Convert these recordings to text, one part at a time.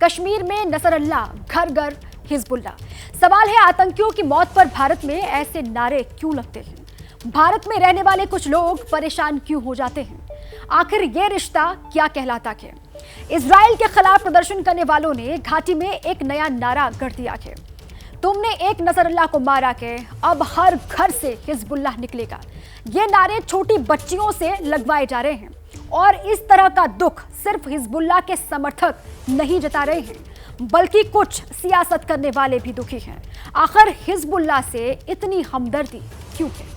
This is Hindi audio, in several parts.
कश्मीर में नसरल्लाह, घर घर हिजबुल्लाह। सवाल है, आतंकियों की मौत पर भारत में ऐसे नारे क्यों लगते हैं? भारत में रहने वाले कुछ लोग परेशान क्यों हो जाते हैं? आखिर ये रिश्ता क्या कहलाता है? इजराइल के खिलाफ प्रदर्शन करने वालों ने घाटी में एक नया नारा गढ़ दिया है, तुमने एक नसरल्लाह को मारा के अब हर घर से हिजबुल्लाह निकलेगा। ये नारे छोटी बच्चियों से लगवाए जा रहे हैं और इस तरह का दुख सिर्फ हिजबुल्लाह के समर्थक नहीं जता रहे हैं, बल्कि कुछ सियासत करने वाले भी दुखी हैं। आखिर हिजबुल्लाह से इतनी हमदर्दी क्यों है?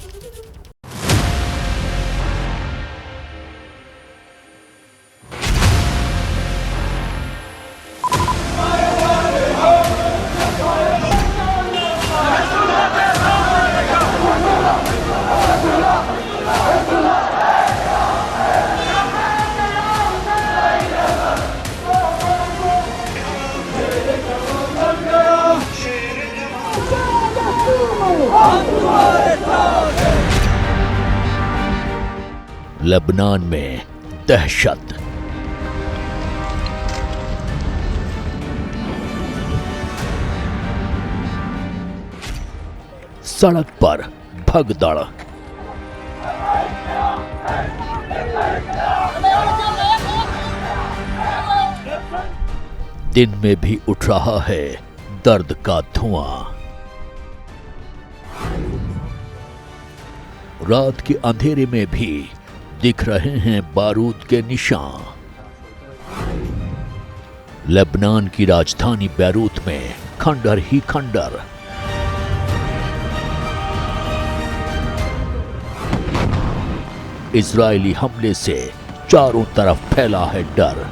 लेबनान में दहशत। सड़क पर भगदड़। दिन में भी उठ रहा है दर्द का धुआं। रात के अंधेरे में भी दिख रहे हैं बारूद के निशान। लेबनान की राजधानी बैरूत में खंडर ही खंडर। इजरायली हमले से चारों तरफ फैला है डर।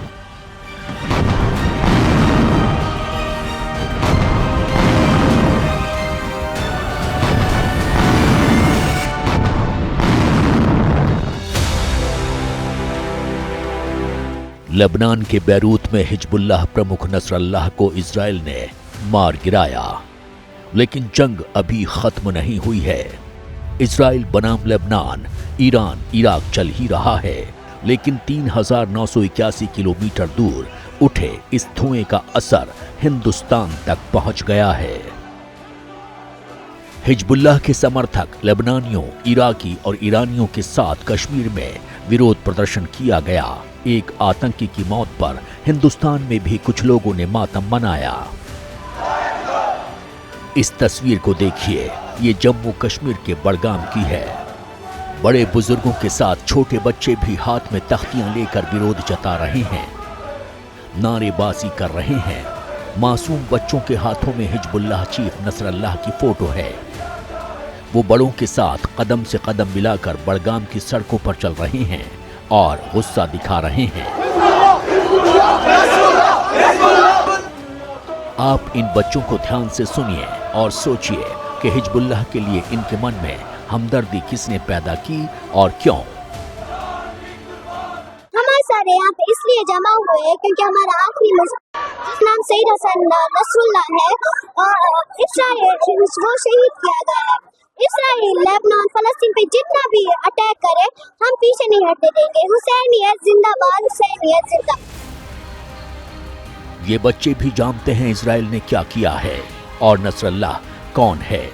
लेबनान के बैरूत में हिजबुल्लाह प्रमुख नसरल्लाह को इजराइल ने मार गिराया, लेकिन जंग अभी खत्म नहीं हुई है। इजराइल बनाम लेबनान, ईरान, इराक चल ही रहा है, लेकिन 3981 किलोमीटर दूर उठे इस धुएं का असर हिंदुस्तान तक पहुंच गया है। हिजबुल्लाह के समर्थक लेबनानियों, इराकी और ईरानियों के साथ कश्मीर में विरोध प्रदर्शन किया गया। एक आतंकी की मौत पर हिंदुस्तान में भी कुछ लोगों ने मातम मनाया। इस तस्वीर को देखिए, ये जम्मू कश्मीर के बड़गाम की है। बड़े बुजुर्गों के साथ छोटे बच्चे भी हाथ में तख्तियां लेकर विरोध जता रहे हैं, नारेबाजी कर रहे हैं। मासूम बच्चों के हाथों में हिजबुल्लाह चीफ नसरल्लाह की फोटो है। वो बड़ों के साथ कदम से कदम मिलाकर बड़गाम की सड़कों पर चल रहे हैं और गुस्सा दिखा रहे हैं। आप इन बच्चों को ध्यान से सुनिए और सोचिए कि हिजबुल्लाह के लिए इनके मन में हमदर्दी किसने पैदा की और क्यों। हमारे सारे यहाँ पे इसलिए जमा हुए हैं क्योंकि हमारा आखिरी जिसका नाम सईद हसन नसरुल्लाह है और इस्राइल वो शहीद किया गया है। इस्राइल, लेबनान, फलस्तीन पे जितना भी अटैक करे हम पीछे नहीं हटने देंगे। हुसैनियत जिंदाबाद, हुसैनियत जिंदाबाद। ये बच्चे भी जानते हैं इजराइल ने क्या किया है और नसरल्लाह कौन है।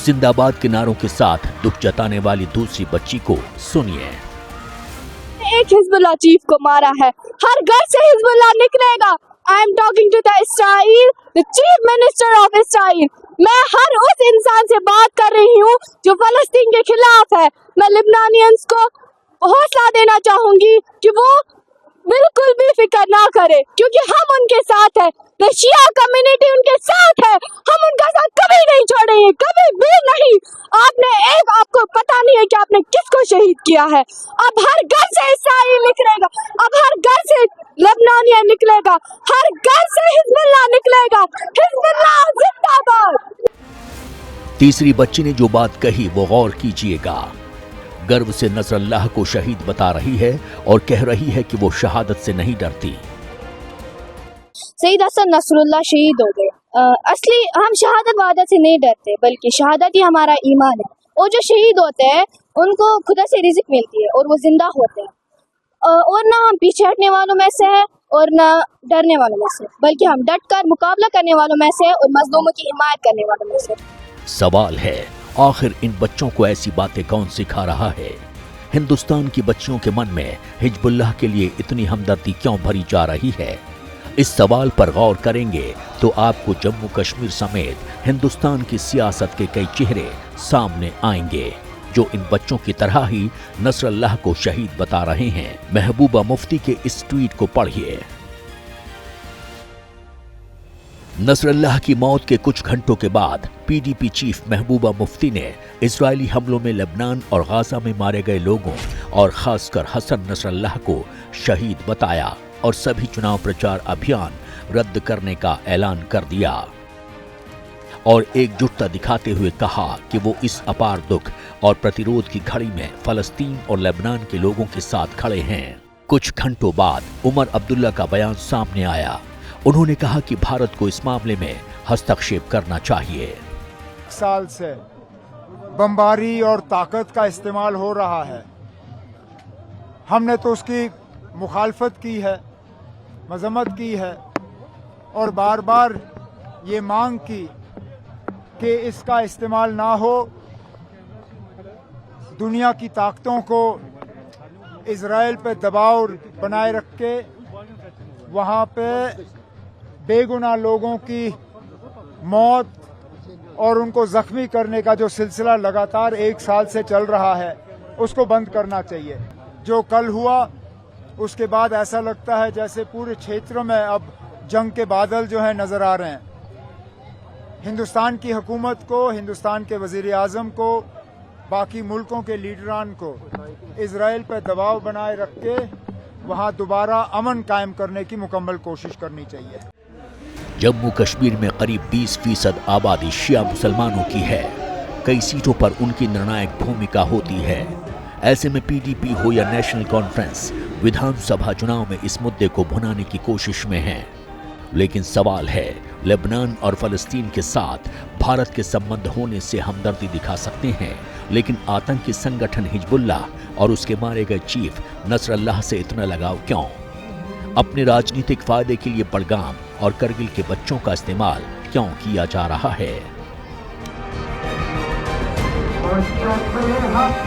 जिंदाबाद के नारों के साथ दुख जताने वाली दूसरी बच्ची को सुनिए। एक हिजबुल्लाह चीफ को मारा है, हर घर से हिजबुल्लाह निकलेगा। I am talking to the Israel, the chief minister of Israel. मैं हर उस इंसान से बात कर रही हूँ जो फलस्तीन के खिलाफ है। मैं लिबनानियंस को हौसला देना चाहूंगी कि वो बिल्कुल भी फिक्र ना करे, क्योंकि हम उनके साथ हैं। द शिया कम्युनिटी उनके साथ है, हम उनका साथ कभी नहीं छोड़ेंगे, कभी भी नहीं। आपको पता नहीं है कि आपने किसको शहीद किया है। अब हर घर से इस्राइल निकलेगा, अब हर घर से लेबनानिया निकलेगा, हर घर से हिजबुल्लाह निकलेगा। हिजबुल्लाह जिंदाबाद। तीसरी बच्ची ने जो बात कही वो गौर कीजिएगा। गर्व से नसरल्लाह को शहीद बता रही है और कह रही है कि वो शहादत से नहीं डरती। सईद हसन नसरुल्लाह शहीद हो गए। असली हम शहादत वादा से नहीं डरते, बल्कि शहादत ही हमारा ईमान है। और जो शहीद होते हैं उनको खुदा से रिज़्क मिलती है और वो जिंदा होते हैं। और ना हम पीछे हटने वालों में से हैं और न डरने वालों में से, बल्कि हम डट कर मुकाबला करने वालों में से और मजलूमों की हिमायत करने वालों में से। सवाल है, आखिर इन बच्चों को ऐसी बातें कौन सिखा रहा है? हिंदुस्तान की बच्चियों के मन में हिजबुल्लाह के लिए इतनी हमदर्दी क्यों भरी जा रही है? इस सवाल पर गौर करेंगे तो आपको जम्मू कश्मीर समेत हिंदुस्तान की सियासत के कई चेहरे सामने आएंगे जो इन बच्चों की तरह ही नसरल्लाह को शहीद बता रहे हैं। महबूबा मुफ्ती के इस ट्वीट को पढ़िए। नसरल्लाह की मौत के कुछ घंटों के बाद पीडीपी चीफ महबूबा मुफ्ती ने इजरायली हमलों में लेबनान और गाजा में मारे गए लोगों और खासकर हसन नसरल्लाह को शहीद बताया और सभी चुनाव प्रचार अभियान रद्द करने का ऐलान कर दिया और एकजुटता दिखाते हुए कहा कि वो इस अपार दुख और प्रतिरोध की घड़ी में फलस्तीन और लेबनान के लोगों के साथ खड़े हैं। कुछ घंटों बाद उमर अब्दुल्ला का बयान सामने आया। उन्होंने कहा कि भारत को इस मामले में हस्तक्षेप करना चाहिए। साल से बमबारी और ताकत का इस्तेमाल हो रहा है। हमने तो उसकी मुखालफत की है, मजम्मत की है और बार बार ये मांग की कि इसका इस्तेमाल ना हो। दुनिया की ताकतों को इजराइल पे दबाव बनाए रख के वहाँ पे बेगुनाह लोगों की मौत और उनको जख्मी करने का जो सिलसिला लगातार 1 साल से चल रहा है उसको बंद करना चाहिए। जो कल हुआ उसके बाद ऐसा लगता है जैसे पूरे क्षेत्र में अब जंग के बादल जो है नजर आ रहे हैं। हिंदुस्तान की हुकूमत को, हिंदुस्तान के वजीर आजम को, बाकी मुल्कों के लीडरान को इजराइल पर दबाव बनाए रख के वहाँ दोबारा अमन कायम करने की मुकम्मल कोशिश करनी चाहिए। जम्मू कश्मीर में करीब 20% आबादी शिया मुसलमानों की है। कई सीटों पर उनकी निर्णायक भूमिका होती है। ऐसे में पीडीपी हो या नेशनल कॉन्फ्रेंस विधानसभा चुनाव में इस मुद्दे को भुनाने की कोशिश में है। लेकिन सवाल है, लेबनान और फलस्तीन के साथ भारत के संबंध होने से हमदर्दी दिखा सकते हैं, लेकिन आतंकी संगठन हिजबुल्लाह और उसके मारे गए चीफ नसरल्लाह से इतना लगाव क्यों? अपने राजनीतिक फायदे के लिए बडगाम और करगिल के बच्चों का इस्तेमाल क्यों किया जा रहा है? बच्चों पे हाथ